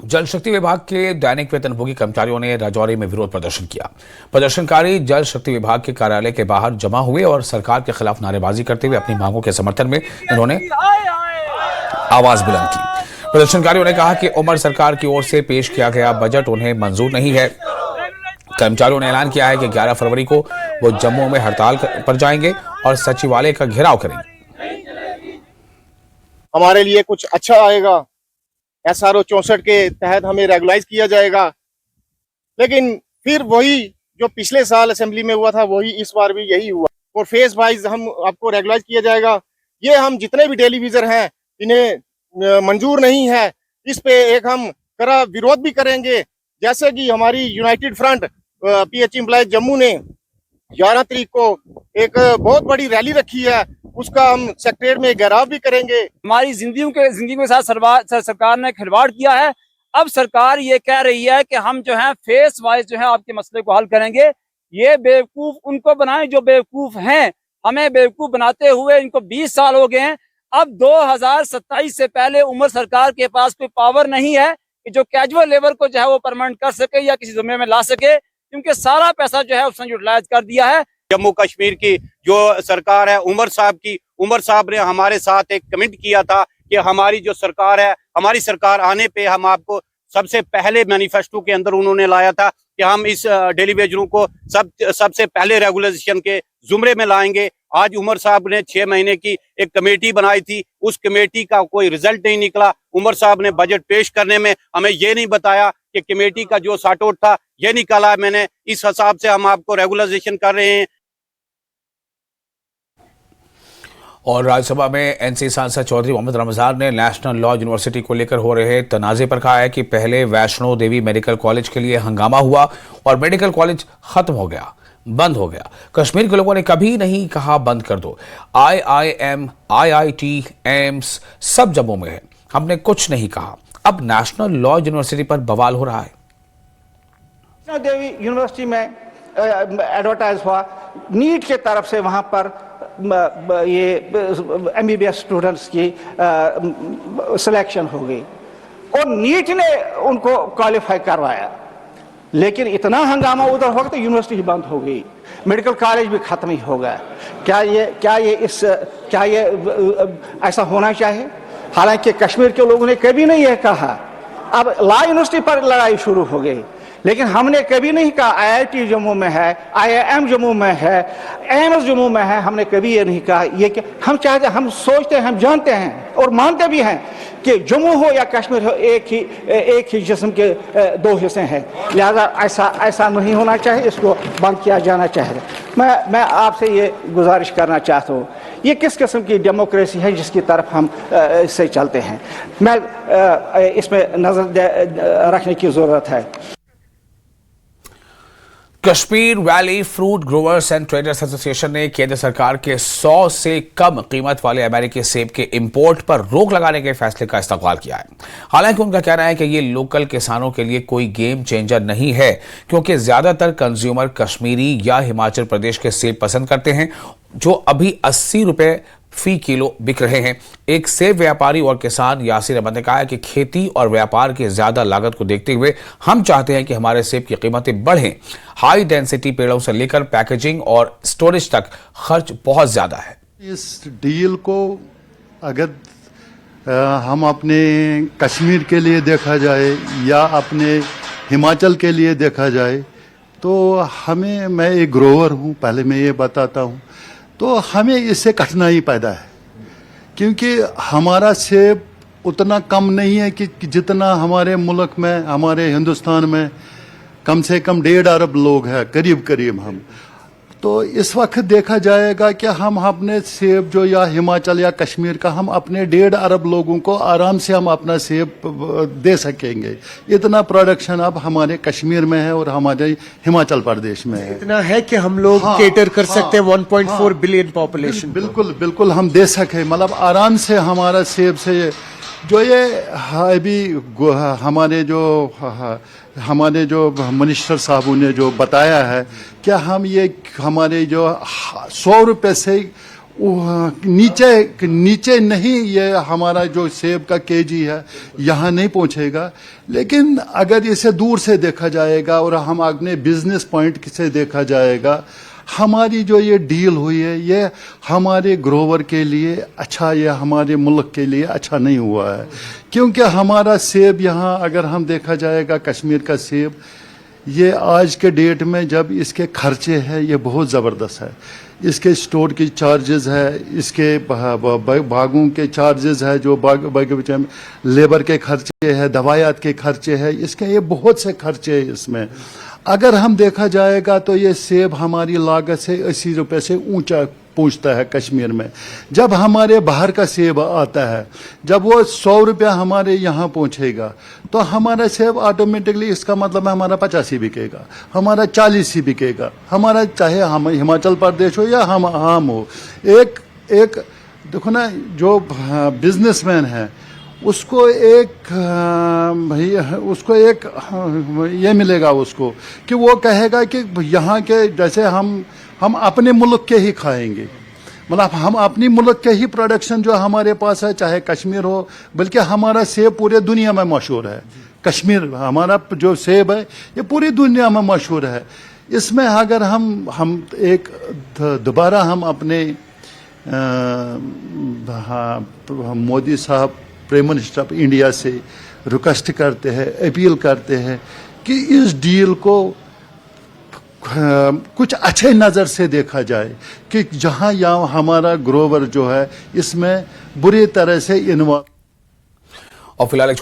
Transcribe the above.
जल शक्ति विभाग के दैनिक वेतनभोगी कर्मचारियों ने राजौरी में विरोध प्रदर्शन किया। प्रदर्शनकारी जल शक्ति विभाग के कार्यालय के बाहर जमा हुए और सरकार के खिलाफ नारेबाजी करते हुए अपनी मांगों के समर्थन में इन्होंने आवाज बुलंद की। प्रदर्शनकारियों ने कहा कि उमर सरकार की ओर से पेश किया गया बजट उन्हें मंजूर नहीं है। कर्मचारियों ने ऐलान किया है कि 11 फरवरी को वो जम्मू में हड़ताल पर जाएंगे और सचिवालय का घेराव करेंगे। हमारे लिए कुछ अच्छा आएगा, SRO 64 के तहत हमें रेगुलाइज किया जाएगा, लेकिन फिर वही जो पिछले साल असेंबली में हुआ था वही इस बार भी यही हुआ और फेस वाइज हम आपको रेगुलाइज किया जाएगा। ये हम जितने भी टेलीविजन हैं इन्हें मंजूर नहीं है। इस पे एक हम कड़ा विरोध भी करेंगे, जैसे कि हमारी United front PH employees Jammu ने 11 तारीख को एक बहुत बड़ी रैली रखी है, उसका हम सेक्रेटरीट में घेराव भी करेंगे। हमारी जिंदगी के साथ सरकार ने खिलवाड़ किया है। अब सरकार ये कह रही है कि हम जो है फेस वाइज जो है आपके मसले को हल करेंगे। ये बेवकूफ उनको बनाएं जो बेवकूफ हैं। हमें बेवकूफ बनाते हुए इनको 20 साल हो गए हैं। अब 2027 से पहले उमर सरकार के पास कोई पावर नहीं है कि जो कैजुअल लेबर को जो है वो परमानेंट कर सके या किसी जुम्मे में ला सके, क्योंकि सारा पैसा जो है उसने यूटिलाइज कर दिया है। जम्मू कश्मीर की जो सरकार है उमर साहब ने हमारे साथ एक कमेंट किया था कि हमारी जो सरकार है, हमारी सरकार आने पे हम आपको सबसे पहले मैनिफेस्टो के अंदर उन्होंने लाया था कि हम इस डेली वेजरों को सबसे पहले रेगुलेशन के जुमरे में लाएंगे। आज उमर साहब ने 6 महीने की एक कमेटी बनाई थी, उस कमेटी का कोई रिजल्ट नहीं निकला। उमर साहब ने बजट पेश करने में हमें ये नहीं बताया कि कमेटी का जो सॉर्ट आउट था ये निकाला मैंने, इस हिसाब से हम आपको रेगुलराइजेशन कर रहे हैं। और राज्यसभा में NC सांसद चौधरी मोहम्मद रमजान ने नेशनल लॉ यूनिवर्सिटी को लेकर हो रहे तनाजे पर कहा है कि पहले वैष्णो देवी मेडिकल कॉलेज के लिए हंगामा हुआ और मेडिकल कॉलेज खत्म हो गया, बंद हो गया। कश्मीर के लोगों ने कभी नहीं कहा बंद कर दो। IIM, IIT, एम्स सब जम्मू में है, हमने कुछ नहीं कहा। अब नेशनल लॉ यूनिवर्सिटी पर बवाल हो रहा है। वैष्णो देवी यूनिवर्सिटी में एडवर्टाइज हुआ, नीट के तरफ से वहां पर ये MBBS स्टूडेंट्स की सिलेक्शन हो गई और नीट ने उनको क्वालिफाई करवाया, लेकिन इतना हंगामा उधर हो गया तो यूनिवर्सिटी बंद हो गई, मेडिकल कॉलेज भी खत्म ही हो गया। क्या ये ऐसा होना चाहिए? हालांकि कश्मीर के लोगों ने कभी नहीं ये कहा। अब लॉ यूनिवर्सिटी पर लड़ाई शुरू हो गई, लेकिन हमने कभी नहीं कहा IIT जम्मू में है, IIM जम्मू में है, एम्स जम्मू में है, हमने कभी ये नहीं कहा। ये क्या हम चाहते, हम सोचते हैं, हम जानते हैं और मानते भी हैं कि जम्मू हो या कश्मीर हो एक ही जिस्म के 2 हिस्से हैं, लिहाजा ऐसा नहीं होना चाहिए, इसको बंद किया जाना चाहिए। मैं आपसे ये गुजारिश करना चाहता हूँ, ये किस किस्म की डेमोक्रेसी है जिसकी तरफ हम इससे चलते हैं? मैं इसमें नजर रखने की जरूरत है। Kashmir valley fruit growers and traders association ने केंद्र सरकार के 100 से कम कीमत वाले अमेरिकी सेब के इंपोर्ट पर रोक लगाने के फैसले का इस्तकबाल किया है। हालांकि उनका कहना है कि ये लोकल किसानों के लिए कोई गेम चेंजर नहीं है, क्योंकि ज्यादातर कंज्यूमर कश्मीरी या हिमाचल प्रदेश के सेब पसंद करते हैं, जो अभी 80 रुपए फी किलो बिक रहे हैं। एक सेब व्यापारी और किसान यासिर अहमद ने कहा है कि खेती और व्यापार की ज्यादा लागत को देखते हुए हम चाहते हैं कि हमारे सेब की कीमतें बढ़ें। हाई डेंसिटी पेड़ों से लेकर पैकेजिंग और स्टोरेज तक खर्च बहुत ज्यादा है। इस डील को अगर हम अपने कश्मीर के लिए देखा जाए या अपने हिमाचल के लिए देखा जाए तो मैं एक ग्रोवर हूँ, पहले मैं ये बताता हूँ, तो हमें इससे कठिनाई पैदा है, क्योंकि हमारा सेब उतना कम नहीं है कि जितना हमारे मुल्क में, हमारे हिंदुस्तान में कम से कम 1.5 अरब लोग हैं, करीब हम। तो इस वक्त देखा जाएगा कि हम अपने सेब जो या हिमाचल या कश्मीर का, हम अपने 1.5 अरब लोगों को आराम से हम अपना सेब दे सकेंगे। इतना प्रोडक्शन अब हमारे कश्मीर में है और हमारे हिमाचल प्रदेश में है। इतना है कि हम लोग केटर कर सकते हैं 1.4 बिलियन पॉपुलेशन। बिल्कुल हम दे सके, मतलब आराम से हमारा सेब से जो ये अभी हमारे जो मिनिस्टर साहबों ने जो बताया है कि हम ये हमारे जो 100 रुपए से नीचे नहीं, ये हमारा जो सेब का केजी है यहाँ नहीं पहुंचेगा, लेकिन अगर इसे दूर से देखा जाएगा और हम अपने बिजनेस पॉइंट से देखा जाएगा, हमारी जो ये डील हुई है ये हमारे ग्रोवर के लिए अच्छा, ये हमारे मुल्क के लिए अच्छा नहीं हुआ है, क्योंकि हमारा सेब यहाँ अगर हम देखा जाएगा, कश्मीर का सेब ये आज के डेट में जब इसके खर्चे हैं ये बहुत ज़बरदस्त है, इसके स्टोर की चार्जेस है, इसके बागों के चार्जेस है, जो बागीचे में लेबर के खर्चे है, दवायात के खर्चे है, इसके ये बहुत से खर्चे हैं इसमें। अगर हम देखा जाएगा तो ये सेब हमारी लागत से 80 रुपये से ऊंचा पहुंचता है कश्मीर में। जब हमारे बाहर का सेब आता है, जब वो 100 रुपया हमारे यहाँ पहुंचेगा तो हमारा सेब ऑटोमेटिकली, इसका मतलब है हमारा 50 ही बिकेगा, हमारा 40 ही बिकेगा, हमारा चाहे हम हिमाचल प्रदेश हो या हम हो। एक देखो ना, जो बिजनेसमैन है उसको एक ये मिलेगा उसको कि वो कहेगा कि यहाँ के जैसे हम अपने मुल्क के ही खाएंगे, मतलब हम अपनी मुल्क के ही प्रोडक्शन जो हमारे पास है, चाहे कश्मीर हो, बल्कि हमारा सेब पूरे दुनिया में मशहूर है। कश्मीर हमारा जो सेब है ये पूरी दुनिया में मशहूर है। इसमें अगर हम एक दोबारा हम अपने मोदी साहब प्राइम मिनिस्टर ऑफ इंडिया से रिक्वेस्ट करते हैं, अपील करते हैं कि इस डील को कुछ अच्छे नज़र से देखा जाए, कि जहां यहाँ हमारा ग्रोवर जो है इसमें बुरी तरह से इन्वॉल्व। और फिलहाल